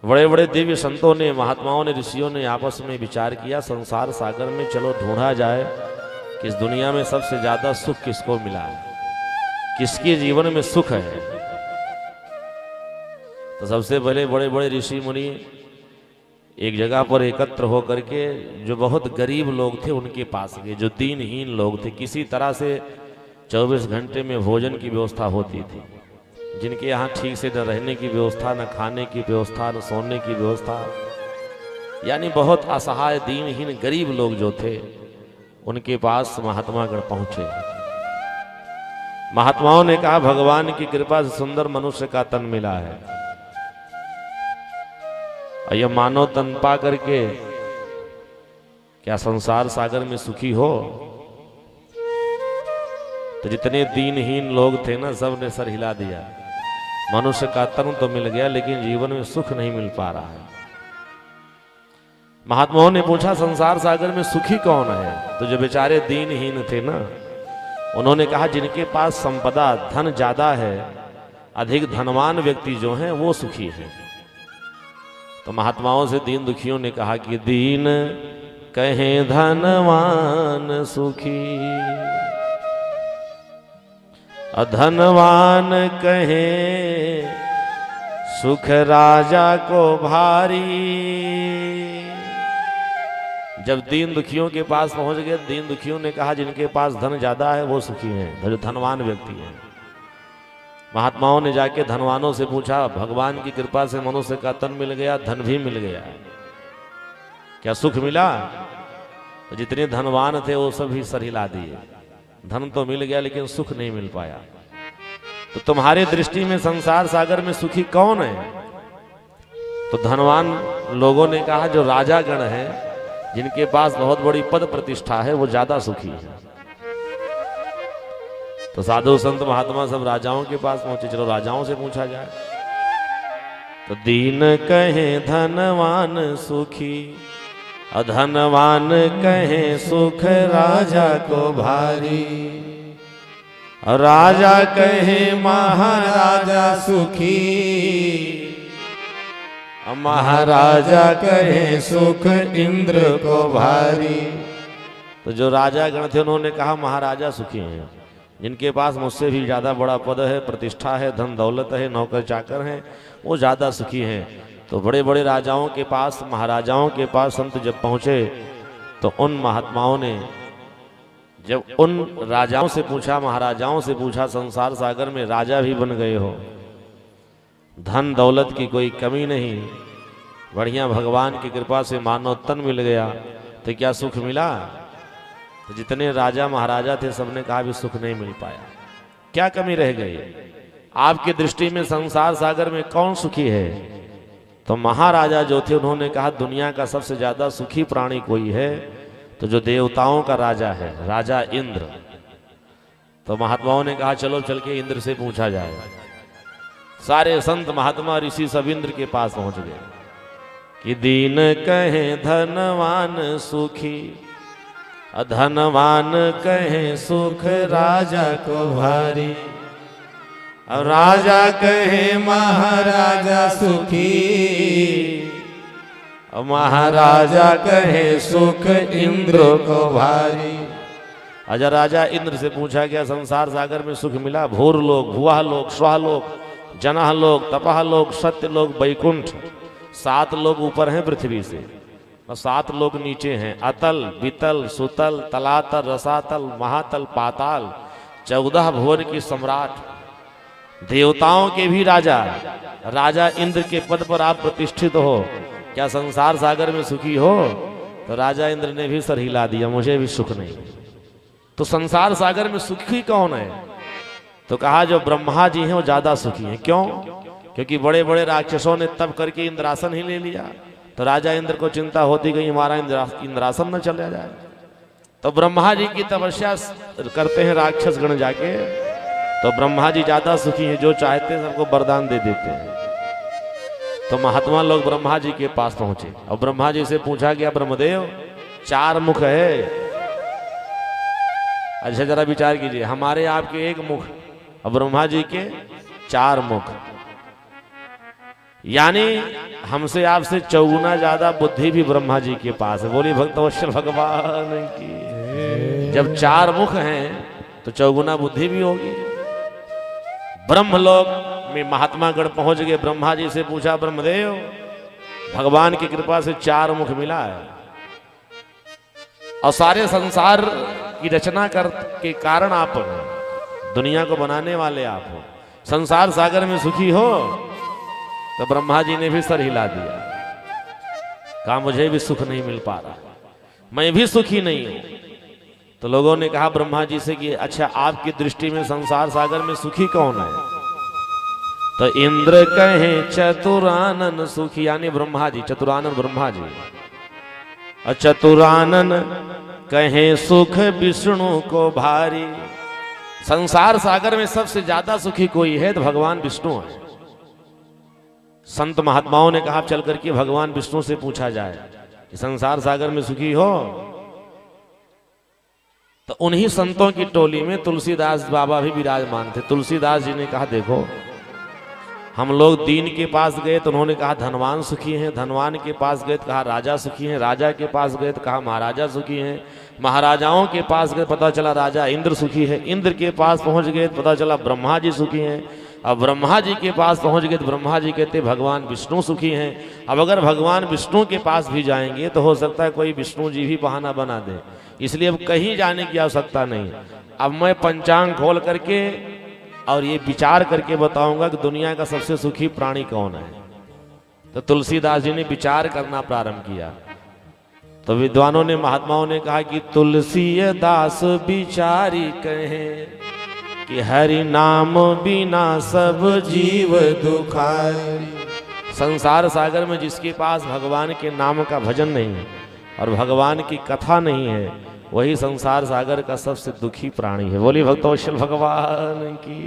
बड़े बड़े दिव्य संतों ने, महात्माओं ने, ऋषियों ने आपस में विचार किया, संसार सागर में चलो ढूंढा जाए कि इस दुनिया में सबसे ज्यादा सुख किसको मिला है, किसके जीवन में सुख है। तो सबसे पहले बड़े बड़े ऋषि मुनि एक जगह पर एकत्र होकर के जो बहुत गरीब लोग थे उनके पास गए, जो दीनहीन लोग थे, किसी तरह से 24 घंटे में भोजन की व्यवस्था होती थी, जिनके यहाँ ठीक से न रहने की व्यवस्था, न खाने की व्यवस्था, न सोने की व्यवस्था, यानी बहुत असहाय दीनहीन गरीब लोग जो थे उनके पास महात्मागण पहुंचे। महात्माओं ने कहा भगवान की कृपा से सुंदर मनुष्य का तन मिला है, और यह मानव तन पा करके क्या संसार सागर में सुखी हो। तो जितने दीनहीन लोग थे ना, सब ने सर हिला दिया। मनुष्य का तन तो मिल गया लेकिन जीवन में सुख नहीं मिल पा रहा है। महात्माओं ने पूछा संसार सागर में सुखी कौन है। तो जो बेचारे दीनहीन थे ना, उन्होंने कहा जिनके पास संपदा धन ज्यादा है, अधिक धनवान व्यक्ति जो हैं वो सुखी है। तो महात्माओं से दीन दुखियों ने कहा कि दीन कहें धनवान सुखी, अधनवान कहें सुख राजा को भारी। जब दीन दुखियों के पास पहुंच गए, दीन दुखियों ने कहा जिनके पास धन ज्यादा है वो सुखी हैं, जो धनवान व्यक्ति हैं। महात्माओं ने जाके धनवानों से पूछा भगवान की कृपा से मनुष्य का तन मिल गया, धन भी मिल गया, क्या सुख मिला? तो जितने धनवान थे वो सभी सर हिला दिए। धन तो मिल गया लेकिन सुख नहीं मिल पाया। तो तुम्हारे दृष्टि में संसार सागर में सुखी कौन है? तो धनवान लोगों ने कहा जो राजा गण है, जिनके पास बहुत बड़ी पद प्रतिष्ठा है, वो ज्यादा सुखी है। तो साधु संत महात्मा सब राजाओं के पास पहुंचे, चलो राजाओं से पूछा जाए। तो दीन कहे धनवान सुखी, अधनवान कहे सुख राजा को भारी। राजा कहे महाराजा सुखी, महाराजा कहे सुख इंद्र को भारी। तो जो राजा गण थे उन्होंने कहा महाराजा सुखी हैं, जिनके पास मुझसे भी ज्यादा बड़ा पद है, प्रतिष्ठा है, धन दौलत है, नौकर चाकर हैं, वो ज्यादा सुखी हैं। तो बड़े बड़े राजाओं के पास, महाराजाओं के पास संत जब पहुंचे तो उन महात्माओं ने जब उन राजाओं से पूछा, महाराजाओं से पूछा संसार सागर में राजा भी बन गए हो, धन दौलत की कोई कमी नहीं, बढ़िया भगवान की कृपा से मानव तन मिल गया, तो क्या सुख मिला? तो जितने राजा महाराजा थे सबने कहा भी सुख नहीं मिल पाया। क्या कमी रह गई? आपकी दृष्टि में संसार सागर में कौन सुखी है? तो महाराजा जो थे उन्होंने कहा दुनिया का सबसे ज्यादा सुखी प्राणी कोई है तो जो देवताओं का राजा है, राजा इंद्र। तो महात्माओं ने कहा चलो चल के इंद्र से पूछा जाए। सारे संत महात्मा ऋषि सब इंद्र के पास पहुंच गए कि दीन कहे धनवान सुखी, अधनवान कहे सुख राजा को भारी। और राजा कहे महाराजा सुखी, और महाराजा कहे सुख इंद्र को भारी। अजा राजा इंद्र से पूछा गया संसार सागर में सुख मिला? भूर लोक, भुआ लोक, स्वाह लोक, जनाह लोक, तपाह लोक, सत्य लोक, बैकुंठ, 7 लोग ऊपर हैं पृथ्वी से और 7 लोग नीचे हैं। अतल, वितल, सुतल, तलातल, रसातल, महातल, पाताल, 14 भुवन की सम्राट, देवताओं के भी राजा, राजा इंद्र के पद पर आप प्रतिष्ठित हो, क्या संसार सागर में सुखी हो? तो राजा इंद्र ने भी सर हिला दिया, मुझे भी सुख नहीं। तो संसार सागर में सुखी कौन है? तो कहा जो ब्रह्मा जी हैं वो ज्यादा सुखी हैं। क्यों? क्योंकि बड़े बड़े राक्षसों ने तप करके इंद्रासन ही ले लिया। तो राजा इंद्र को चिंता होती गई हमारा इंद्रासन न चला जाए। तो ब्रह्मा जी की तपस्या करते हैं राक्षस गण जाके, तो ब्रह्मा जी ज्यादा सुखी हैं, जो चाहते हैं सबको वरदान दे देते हैं। तो महात्मा लोग ब्रह्मा जी के पास पहुंचे और ब्रह्मा जी से पूछा गया ब्रह्मदेव 4 मुख है, अच्छा जरा विचार कीजिए, हमारे आपके 1 मुख और ब्रह्मा जी के 4 मुख। यानी हमसे आपसे चौगुना ज्यादा बुद्धि भी ब्रह्मा जी के पास है। बोलिए भक्तवत्सल भगवान की। जब 4 मुख हैं तो चौगुना बुद्धि भी होगी। ब्रह्मलोक में महात्मा गण पहुंच गए, ब्रह्मा जी से पूछा, ब्रह्मदेव भगवान की कृपा से 4 मुख मिला है और सारे संसार की रचना के कारण आप हैं, दुनिया को बनाने वाले आप हो, संसार सागर में सुखी हो। तो ब्रह्मा जी ने भी सर हिला दिया, कहा मुझे भी सुख नहीं मिल पा रहा, मैं भी सुखी नहीं हूं। तो लोगों ने कहा ब्रह्मा जी से कि अच्छा आपकी दृष्टि में संसार सागर में सुखी कौन है? तो इंद्र कहे चतुरानन सुखी, यानी ब्रह्मा जी, चतुरानन ब्रह्मा जी। और चतुरानन कहे सुख विष्णु को भारी। संसार सागर में सबसे ज्यादा सुखी कोई है तो भगवान विष्णु है। संत महात्माओं ने कहा चल करके भगवान विष्णु से पूछा जाए कि संसार सागर में सुखी हो। तो उन्हीं संतों की टोली में तुलसीदास बाबा भी विराजमान थे। तुलसीदास जी ने कहा देखो, हम लोग दीन के पास गए तो उन्होंने कहा धनवान सुखी हैं, धनवान के पास गए तो कहा राजा सुखी हैं, राजा के पास गए तो कहा महाराजा सुखी हैं, महाराजाओं के पास गए पता चला राजा इंद्र सुखी है, इंद्र के पास पहुंच गए तो पता चला ब्रह्मा जी सुखी हैं, अब ब्रह्मा जी के पास पहुंच गए तो ब्रह्मा जी कहते भगवान विष्णु सुखी हैं। अब अगर भगवान विष्णु के पास भी जाएंगे तो हो सकता है कोई विष्णु जी भी बहाना बना दे, इसलिए अब कहीं जाने की आवश्यकता नहीं। अब मैं पंचांग खोल करके और ये विचार करके बताऊंगा कि दुनिया का सबसे सुखी प्राणी कौन है। तो तुलसीदास जी ने विचार करना प्रारंभ किया। तो विद्वानों ने, महात्माओं ने कहा कि तुलसी दास विचारी कहे कि हरि नाम बिना सब जीव दुखारी। संसार सागर में जिसके पास भगवान के नाम का भजन नहीं है और भगवान की कथा नहीं है, वही संसार सागर का सबसे दुखी प्राणी है। बोलिए भक्तवत्सल भगवान की।